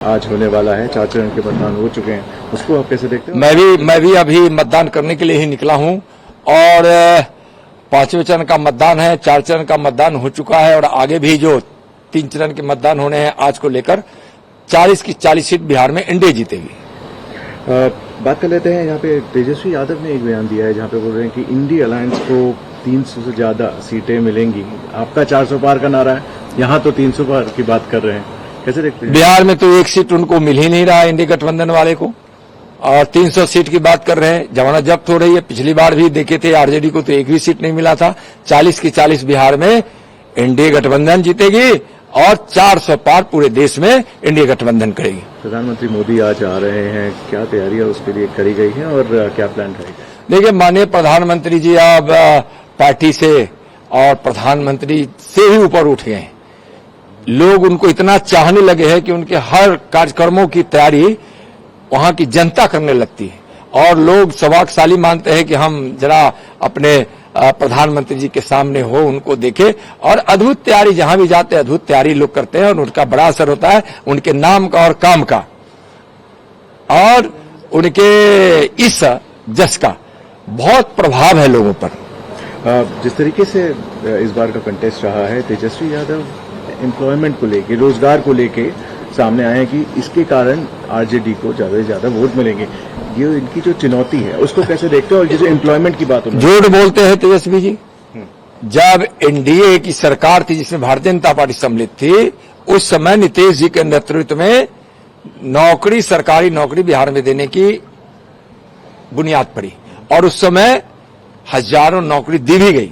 आज होने वाला है, 4 चरण के मतदान हो चुके हैं, उसको आप कैसे देखते हैं? मैं भी अभी मतदान करने के लिए ही निकला हूं और 5वें चरण का मतदान है, 4 चरण का मतदान हो चुका है और आगे भी जो 3 चरण के मतदान होने हैं आज को लेकर 40 की 40 सीट बिहार में एनडीए जीतेगी। बात कर लेते हैं, यहाँ पे तेजस्वी यादव ने एक बयान दिया है जहाँ पे बोल रहे हैं कि इंडी अलायंस को 300 से ज्यादा सीटें मिलेंगी। आपका 400 पार का नारा है, यहाँ तो 300 पार की बात कर रहे हैं, कैसे देखते हैं? बिहार में तो एक सीट उनको मिल ही नहीं रहा इंडी गठबंधन वाले को और 300 सीट की बात कर रहे हैं। जमानत जब्त हो रही है, पिछली बार भी देखे थे आरजेडी को तो एक भी सीट नहीं मिला था। 40 की 40 बिहार में एनडीए गठबंधन जीतेगी और 400 पार पूरे देश में एनडीए गठबंधन करेगी। प्रधानमंत्री मोदी आज आ रहे हैं, क्या तैयारियां उसके लिए करी गई हैं और क्या प्लान रहेगा? देखिए, माननीय प्रधानमंत्री जी अब पार्टी से और प्रधानमंत्री से ही ऊपर उठ गए हैं। लोग उनको इतना चाहने लगे हैं कि उनके हर कार्यक्रमों की तैयारी वहां की जनता करने लगती है और लोग सौभाग्यशाली मानते हैं कि हम जरा अपने प्रधानमंत्री जी के सामने हो, उनको देखे और अद्भुत तैयारी जहां भी जाते हैं अद्भुत तैयारी लोग करते हैं और उनका बड़ा असर होता है उनके नाम का और काम का और उनके इस जश का बहुत प्रभाव है लोगों पर। जिस तरीके से इस बार का कंटेस्ट रहा है, तेजस्वी यादव एम्प्लॉयमेंट को लेके, रोजगार को लेके सामने आए कि इसके कारण आरजेडी को ज्यादा से ज्यादा वोट मिलेंगे। ये इनकी जो चुनौती है उसको कैसे देखते हो? और जैसे एम्प्लॉयमेंट की बात हो, झूठ बोलते हैं तेजस्वी जी। जब एनडीए की सरकार थी जिसमें भारतीय जनता पार्टी सम्मिलित थी, उस समय नीतीश जी के नेतृत्व में नौकरी, सरकारी नौकरी बिहार में देने की बुनियाद पड़ी और उस समय हजारों नौकरी दी भी गई।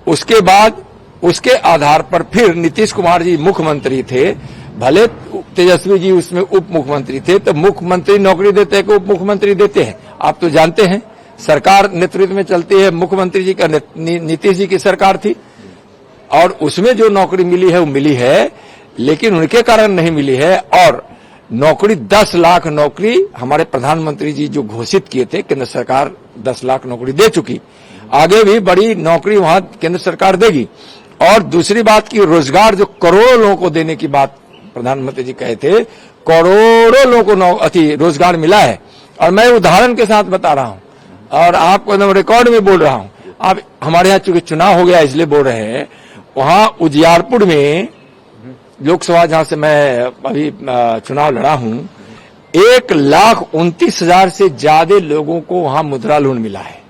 उसके बाद उसके आधार पर फिर नीतीश कुमार जी मुख्यमंत्री थे, भले तेजस्वी जी उसमें उप मुख्यमंत्री थे, तो मुख्यमंत्री नौकरी देते हैं कि उप मुख्यमंत्री देते हैं? आप तो जानते हैं सरकार नेतृत्व में चलती है, मुख्यमंत्री जी का नीतीश जी की सरकार थी और उसमें जो नौकरी मिली है वो मिली है, लेकिन उनके कारण नहीं मिली है। और नौकरी 10 लाख नौकरी हमारे प्रधानमंत्री जी जो घोषित किए थे, केंद्र सरकार 10 लाख नौकरी दे चुकी, आगे भी बड़ी नौकरी वहां केंद्र सरकार देगी। और दूसरी बात की रोजगार जो करोड़ों लोगों को देने की बात प्रधानमंत्री जी कहे थे, करोड़ों लोगों को रोजगार मिला है और मैं उदाहरण के साथ बता रहा हूं और आपको एकदम रिकॉर्ड में बोल रहा हूं। अब हमारे यहाँ चूंकि चुनाव हो गया इसलिए बोल रहे हैं, वहां उजियारपुर में लोकसभा जहां से मैं अभी चुनाव लड़ा हूं, 1,29,000 से ज्यादा लोगों को वहां मुद्रा लोन मिला है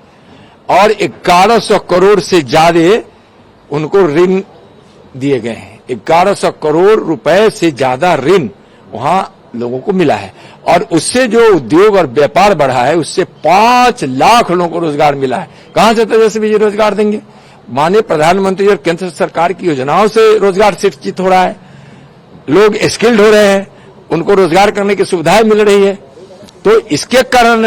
और 1100 करोड़ से ज्यादा उनको ऋण दिए गए हैं। 1100 करोड़ रुपए से ज्यादा ऋण वहां लोगों को मिला है और उससे जो उद्योग और व्यापार बढ़ा है उससे 5 लाख लोगों को रोजगार मिला है। कहां से तेजस्वी जी रोजगार देंगे? माननीय प्रधानमंत्री और केंद्र सरकार की योजनाओं से रोजगार सृजित हो रहा है, लोग स्किल्ड हो रहे हैं, उनको रोजगार करने की सुविधाएं मिल रही है, तो इसके कारण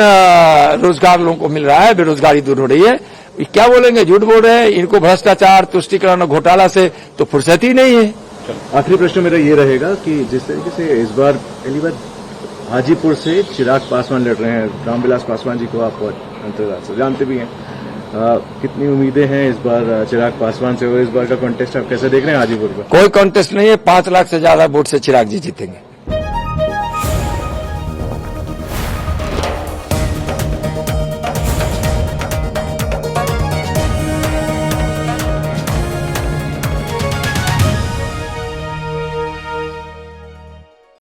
रोजगार लोगों को मिल रहा है, बेरोजगारी दूर हो रही है। क्या बोलेंगे? झूठ बोल रहे हैं। इनको भ्रष्टाचार, तुष्टीकरण और घोटाला से तो फुर्सत ही नहीं है। आखिरी प्रश्न मेरा ये रहेगा कि जिस तरीके से इस बार पहली बार हाजीपुर से चिराग पासवान लड़ रहे हैं, रामविलास पासवान जी को आप अंतर्राष्ट्रीय जानते भी हैं, कितनी उम्मीदें हैं इस बार चिराग पासवान से और इस बार का कॉन्टेस्ट आप कैसे देख रहे हैं हाजीपुर में? कोई कॉन्टेस्ट नहीं है, 5 लाख से ज्यादा वोट से चिराग जी जीतेंगे।